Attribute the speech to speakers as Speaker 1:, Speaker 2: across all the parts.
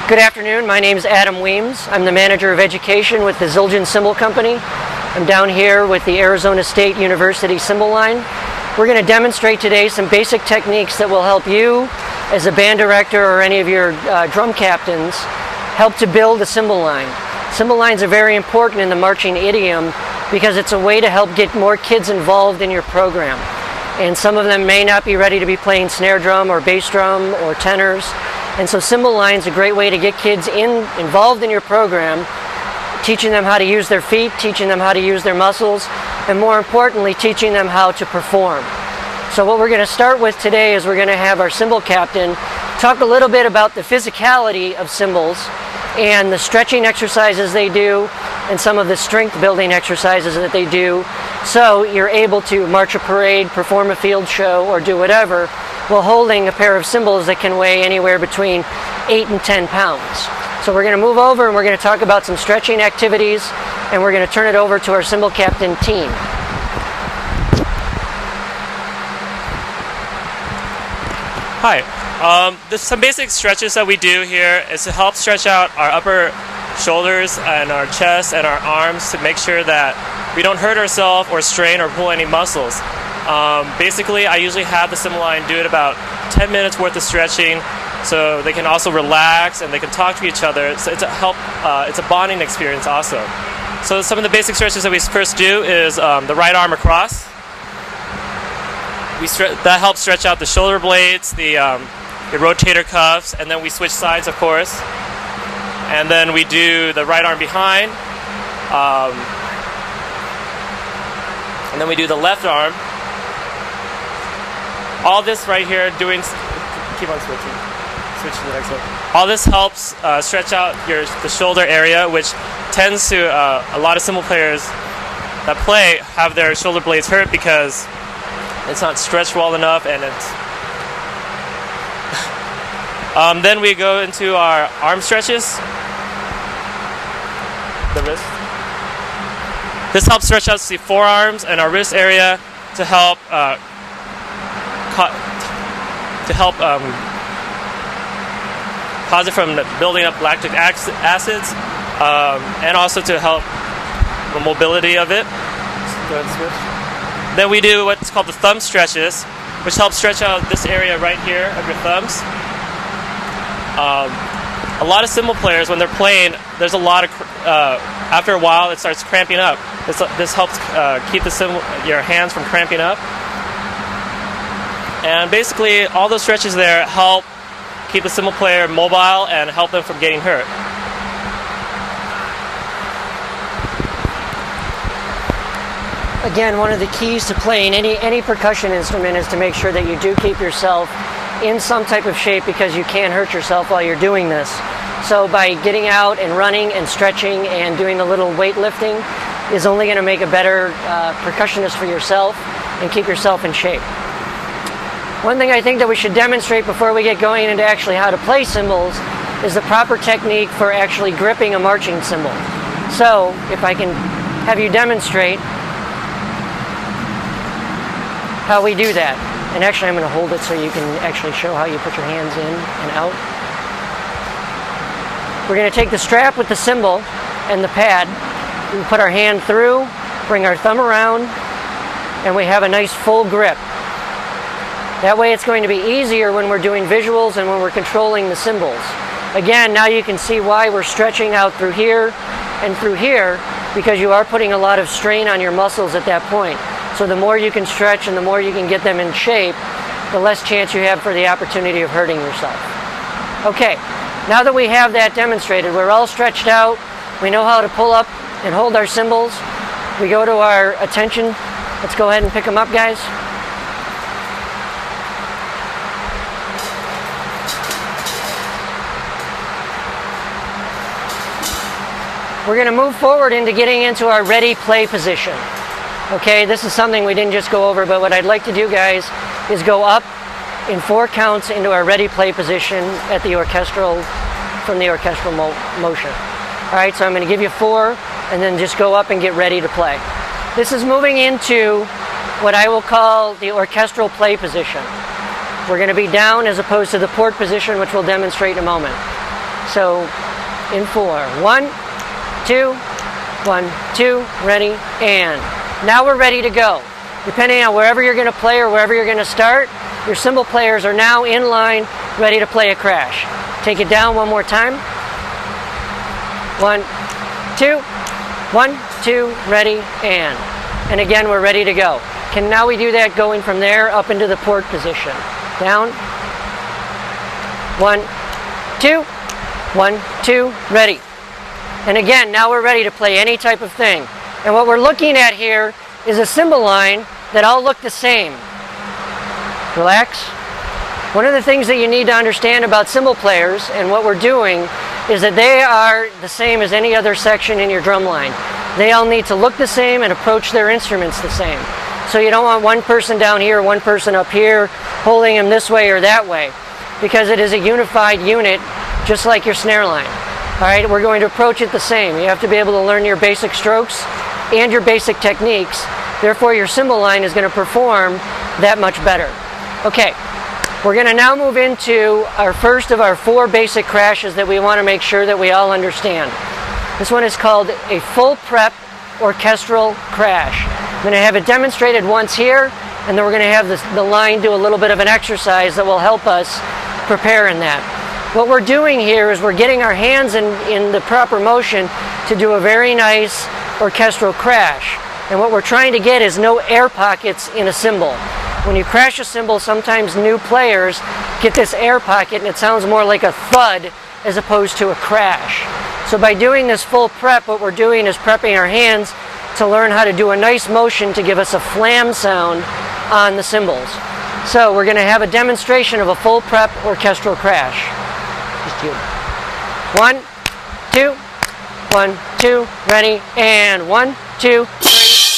Speaker 1: Good afternoon, my name is Adam Weems. I'm the Manager of Education with the Zildjian Cymbal Company. I'm down here with the Arizona State University cymbal line. We're going to demonstrate today some basic techniques that will help you as a band director or any of your drum captains help to build a cymbal line. Cymbal lines are very important in the marching idiom because it's a way to help get more kids involved in your program. And some of them may not be ready to be playing snare drum or bass drum or tenors. And so cymbal line's a great way to get kids involved in your program, teaching them how to use their feet, teaching them how to use their muscles, and more importantly, teaching them how to perform. So what we're going to start with today is we're going to have our cymbal captain talk a little bit about the physicality of cymbals and the stretching exercises they do and some of the strength building exercises that they do, so you're able to march a parade, perform a field show, or do whatever while holding a pair of cymbals that can weigh anywhere between 8 and 10 pounds. So we're going to move over and we're going to talk about some stretching activities, and we're going to turn it over to our cymbal captain team.
Speaker 2: Hi. There's some basic stretches that we do here is to help stretch out our upper shoulders and our chest and our arms to make sure that we don't hurt ourselves or strain or pull any muscles. Basically, I usually have the cymbal line do it about 10 minutes worth of stretching, so they can also relax and they can talk to each other. So it's a bonding experience also. So some of the basic stretches that we first do is the right arm across. That helps stretch out the shoulder blades, the rotator cuffs, and then we switch sides, of course. And then we do the right arm behind, and then we do the left arm. All this right here, keep on switching. Switch to the next one. All this helps stretch out the shoulder area, which tends to, a lot of cymbal players that play have their shoulder blades hurt because it's not stretched well enough, and it's... then we go into our arm stretches. The wrist. This helps stretch out the forearms and our wrist area to help cause it from building up lactic acids, and also to help the mobility of it. Go ahead and switch. Then we do what's called the thumb stretches, which helps stretch out this area right here of your thumbs. A lot of cymbal players, when they're playing, there's a lot of after a while it starts cramping up. This helps keep your hands from cramping up. And basically, all those stretches there help keep the cymbal player mobile and help them from getting hurt.
Speaker 1: Again, one of the keys to playing any percussion instrument is to make sure that you do keep yourself in some type of shape, because you can hurt yourself while you're doing this. So by getting out and running and stretching and doing the little weightlifting is only going to make a better percussionist for yourself and keep yourself in shape. One thing I think that we should demonstrate before we get going into actually how to play cymbals is the proper technique for actually gripping a marching cymbal. So if I can have you demonstrate how we do that. And actually I'm going to hold it so you can actually show how you put your hands in and out. We're going to take the strap with the cymbal and the pad. We put our hand through, bring our thumb around, and we have a nice full grip. That way it's going to be easier when we're doing visuals and when we're controlling the cymbals. Again, now you can see why we're stretching out through here and through here, because you are putting a lot of strain on your muscles at that point. So the more you can stretch and the more you can get them in shape, the less chance you have for the opportunity of hurting yourself. Okay, now that we have that demonstrated, we're all stretched out, we know how to pull up and hold our cymbals. We go to our attention. Let's go ahead and pick them up, guys. We're going to move forward into getting into our ready play position. Okay, this is something we didn't just go over, but what I'd like to do, guys, is go up in 4 counts into our ready play position at the orchestral, from the orchestral motion. All right, so I'm going to give you 4, and then just go up and get ready to play. This is moving into what I will call the orchestral play position. We're going to be down as opposed to the port position, which we'll demonstrate in a moment. So in 4. 1, 2, 1, 2, ready, and now we're ready to go. Depending on wherever you're going to play or wherever you're going to start, your cymbal players are now in line, ready to play a crash. Take it down one more time. 1, 2, 1, 2, ready, and again we're ready to go. Now we do that going from there up into the port position. Down. 1, 2, 1, 2, ready. And again, now we're ready to play any type of thing. And what we're looking at here is a cymbal line that all look the same. Relax. One of the things that you need to understand about cymbal players and what we're doing is that they are the same as any other section in your drum line. They all need to look the same and approach their instruments the same. So you don't want one person down here, one person up here, holding them this way or that way, because it is a unified unit, just like your snare line. All right, we're going to approach it the same. You have to be able to learn your basic strokes and your basic techniques. Therefore, your cymbal line is going to perform that much better. Okay, we're going to now move into our first of our 4 basic crashes that we want to make sure that we all understand. This one is called a full prep orchestral crash. I'm going to have it demonstrated once here, and then we're going to have the line do a little bit of an exercise that will help us prepare in that. What we're doing here is we're getting our hands in the proper motion to do a very nice orchestral crash. And what we're trying to get is no air pockets in a cymbal. When you crash a cymbal, sometimes new players get this air pocket and it sounds more like a thud as opposed to a crash. So by doing this full prep, what we're doing is prepping our hands to learn how to do a nice motion to give us a flam sound on the cymbals. So we're going to have a demonstration of a full prep orchestral crash. Just you. 1, 2, 1, 2, ready, and 1, 2, 3,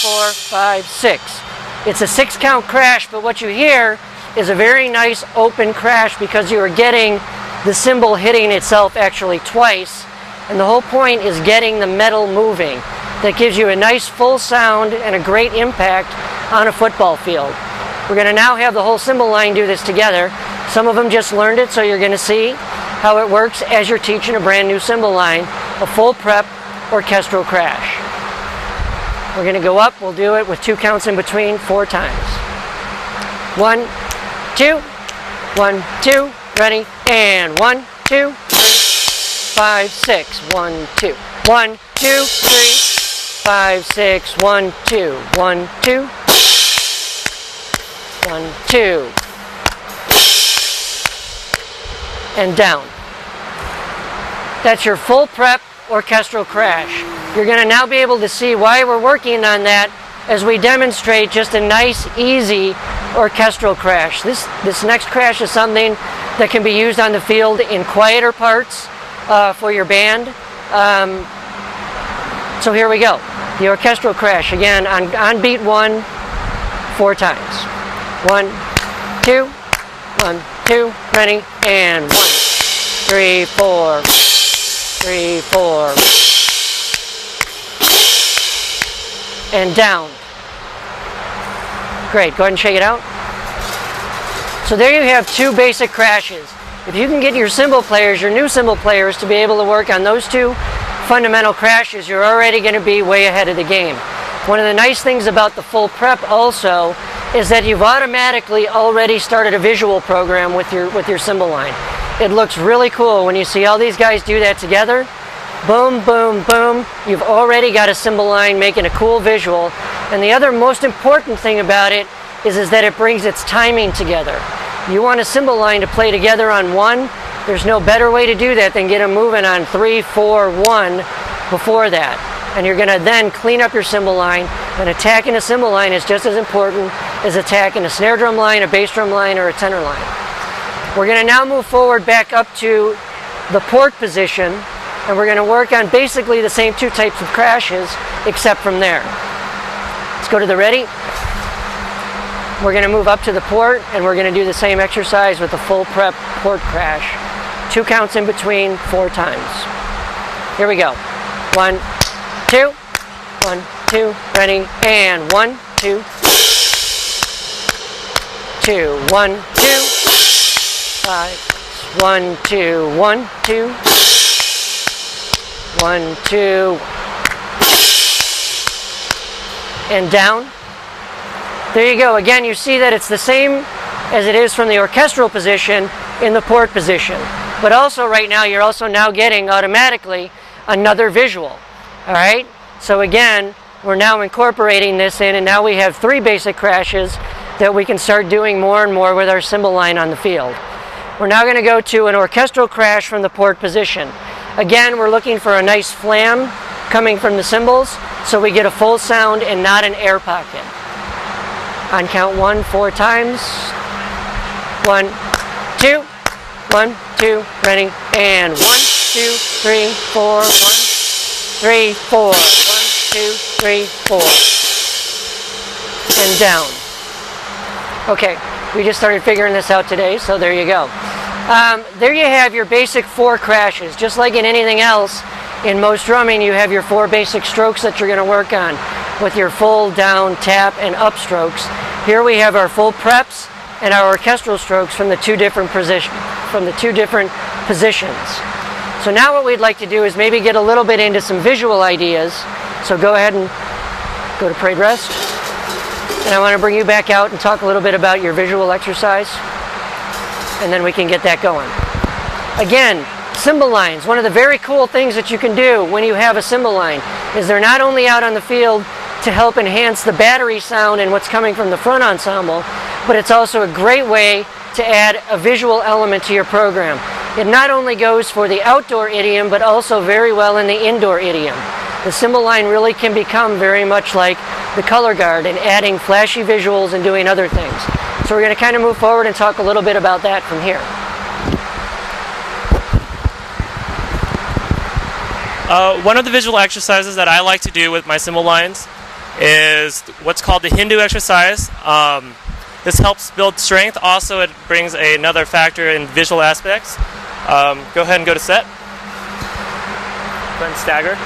Speaker 1: 4, 5, 6. It's a 6-count crash, but what you hear is a very nice open crash because you are getting the cymbal hitting itself actually twice, and the whole point is getting the metal moving. That gives you a nice full sound and a great impact on a football field. We're going to now have the whole cymbal line do this together. Some of them just learned it, so you're going to see how it works as you're teaching a brand new cymbal line, a full prep orchestral crash. We're going to go up, we'll do it with 2 counts in between 4 times. 1, 2, 1, 2, ready, and 1, 2, 3, 5, 6, 1, 2. 1, 2, 3, 5, 6, 1, 2, 1, 2, 1, 2, and down. That's your full prep orchestral crash. You're going to now be able to see why we're working on that as we demonstrate just a nice, easy orchestral crash. This next crash is something that can be used on the field in quieter parts for your band. So here we go. The orchestral crash, again, on beat 1, 4 times. 1, 2, 1, 2, ready, and 1, 3, 4, 3, 4, and down. Great, go ahead and shake it out. So there you have 2 basic crashes. If you can get your cymbal players, your new cymbal players, to be able to work on those 2 fundamental crashes, you're already going to be way ahead of the game. One of the nice things about the full prep also is that you've automatically already started a visual program with your cymbal line. It looks really cool when you see all these guys do that together. Boom, boom, boom. You've already got a cymbal line making a cool visual. And the other most important thing about it is that it brings its timing together. You want a cymbal line to play together on 1. There's no better way to do that than get them moving on 3, 4, 1 before that. And you're going to then clean up your cymbal line. And attacking a cymbal line is just as important as attacking a snare drum line, a bass drum line, or a tenor line. We're going to now move forward back up to the port position, and we're going to work on basically the same 2 types of crashes, except from there. Let's go to the ready. We're going to move up to the port, and we're going to do the same exercise with the full prep port crash. 2 counts in between, 4 times. Here we go. 1, 2, 1, 2, ready, and 1, 2, 2, 1, 2, 5, 1, 2, 1, 2. 1, 2. And down. There you go. Again, you see that it's the same as it is from the orchestral position in the port position. But also right now, you're also now getting automatically another visual. All right? So again, we're now incorporating this in, and now we have 3 basic crashes that we can start doing more and more with our cymbal line on the field. We're now going to go to an orchestral crash from the port position. Again, we're looking for a nice flam coming from the cymbals, so we get a full sound and not an air pocket. On count 1, 4 times. 1, 2, 1, 2, ready, and 1, 2, 3, 4, 1, 3, 4, 1, 2, 3, 4, and down. Okay, we just started figuring this out today, so there you go. There you have your basic 4 crashes. Just like in anything else, in most drumming, you have your 4 basic strokes that you're going to work on with your full, down, tap, and up strokes. Here we have our full preps and our orchestral strokes from the two different positions. So now what we'd like to do is maybe get a little bit into some visual ideas. So go ahead and go to parade rest. And I want to bring you back out and talk a little bit about your visual exercise. And then we can get that going. Again, cymbal lines. One of the very cool things that you can do when you have a cymbal line is they're not only out on the field to help enhance the battery sound and what's coming from the front ensemble, but it's also a great way to add a visual element to your program. It not only goes for the outdoor idiom, but also very well in the indoor idiom. The cymbal line really can become very much like the color guard and adding flashy visuals and doing other things. So we're going to kind of move forward and talk a little bit about that from here.
Speaker 2: One of the visual exercises that I like to do with my cymbal lines is what's called the Hindu exercise. This helps build strength. Also, it brings another factor in visual aspects. Go ahead and go to set. Go ahead and stagger.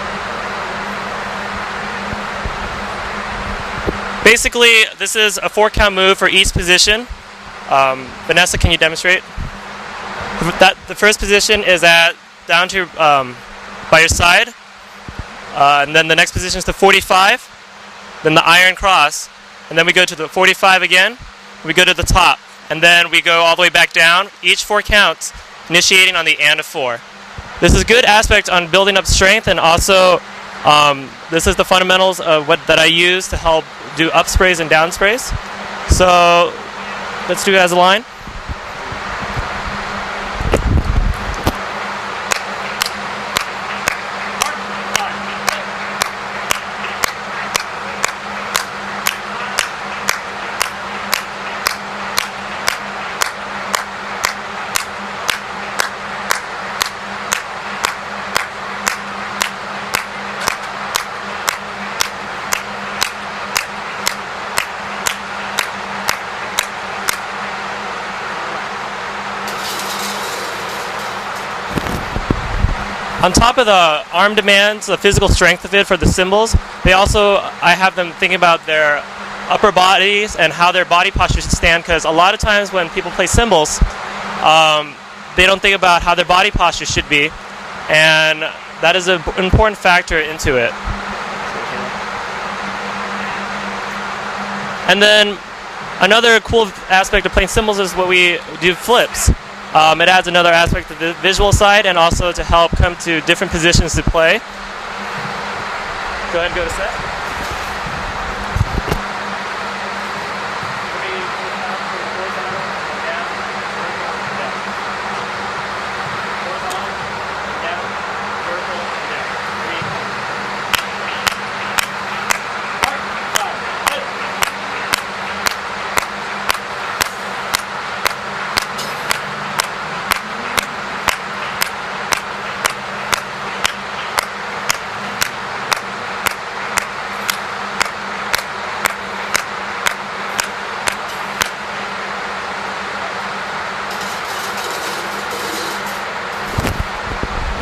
Speaker 2: Basically, this is a 4-count move for each position. Vanessa, can you demonstrate? The first position is down to by your side, and then the next position is the 45, then the iron cross, and then we go to the 45 again, we go to the top, and then we go all the way back down, each 4 counts, initiating on the and of 4. This is a good aspect on building up strength, and also this is the fundamentals of that I use to help do up sprays and down sprays. So let's do it as a line. On top of the arm demands, the physical strength of it for the cymbals, I have them thinking about their upper bodies and how their body posture should stand, because a lot of times when people play cymbals, they don't think about how their body posture should be, and that is an important factor into it. And then another cool aspect of playing cymbals is what we do flips. It adds another aspect to the visual side and also to help come to different positions to play. Go ahead and go to set.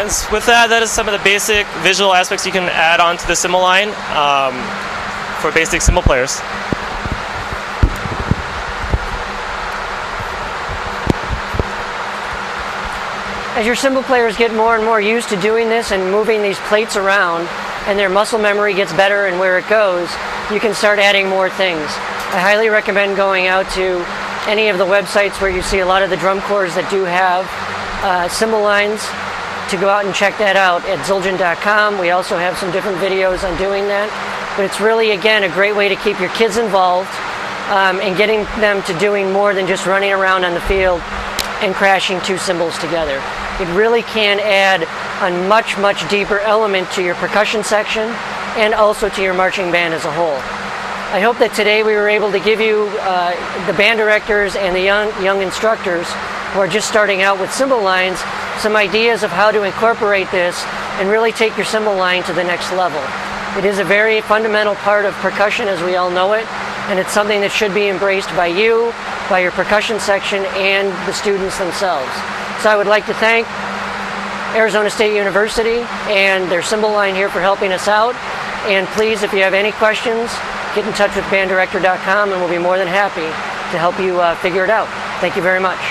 Speaker 2: And with that is some of the basic visual aspects you can add on to the cymbal line for basic cymbal players.
Speaker 1: As your cymbal players get more and more used to doing this and moving these plates around, and their muscle memory gets better and where it goes, you can start adding more things. I highly recommend going out to any of the websites where you see a lot of the drum corps that do have cymbal lines, to go out and check that out at Zildjian.com. We also have some different videos on doing that. But it's really, again, a great way to keep your kids involved and getting them to doing more than just running around on the field and crashing two cymbals together. It really can add a much, much deeper element to your percussion section and also to your marching band as a whole. I hope that today we were able to give you, the band directors and the young instructors who are just starting out with cymbal lines, some ideas of how to incorporate this and really take your cymbal line to the next level. It is a very fundamental part of percussion as we all know it, and it's something that should be embraced by you, by your percussion section, and the students themselves. So I would like to thank Arizona State University and their cymbal line here for helping us out. And please, if you have any questions, get in touch with banddirector.com and we'll be more than happy to help you figure it out. Thank you very much.